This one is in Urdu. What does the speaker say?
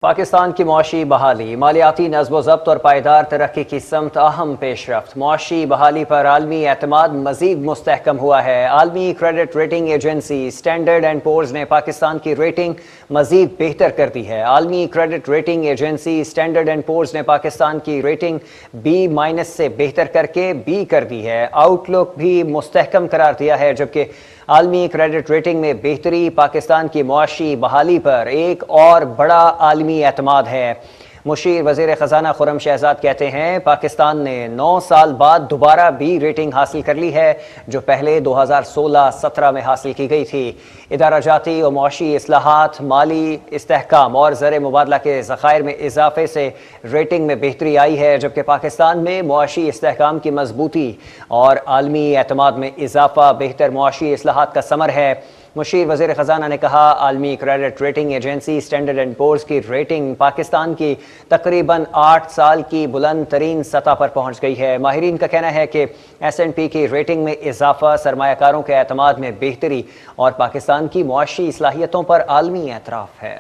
پاکستان کی معاشی بحالی، مالیاتی نظم و ضبط اور پائیدار ترقی کی سمت اہم پیش رفت۔ معاشی بحالی پر عالمی اعتماد مزید مستحکم ہوا ہے۔ عالمی credit rating agency standard and pours نے پاکستان کی ریٹنگ مزید بہتر کر دی ہے۔ عالمی credit rating agency standard and pours نے پاکستان کی ریٹنگ B- سے بہتر کر کے B کر دی ہے۔ آؤٹ لک بھی مستحکم قرار دیا ہے، جبکہ عالمی کریڈٹ ریٹنگ میں بہتری پاکستان کی معاشی بحالی پر ایک اور بڑا عالمی اعتماد ہے۔ مشیر وزیر خزانہ خرم شہزاد کہتے ہیں پاکستان نے 9 سال بعد دوبارہ B ریٹنگ حاصل کر لی ہے، جو پہلے 2016-17 میں حاصل کی گئی تھی۔ ادارہ جاتی و معاشی اصلاحات، مالی استحکام اور زر مبادلہ کے ذخائر میں اضافے سے ریٹنگ میں بہتری آئی ہے، جبکہ پاکستان میں معاشی استحکام کی مضبوطی اور عالمی اعتماد میں اضافہ بہتر معاشی اصلاحات کا ثمر ہے۔ مشیر وزیر خزانہ نے کہا عالمی credit rating agency standard and pours کی ریٹنگ پاکستان کی تقریباً 8 سال کی بلند ترین سطح پر پہنچ گئی ہے۔ ماہرین کا کہنا ہے کہ S&P کی ریٹنگ میں اضافہ سرمایہ کاروں کے اعتماد میں بہتری اور پاکستان کی معاشی صلاحیتوں پر عالمی اعتراف ہے۔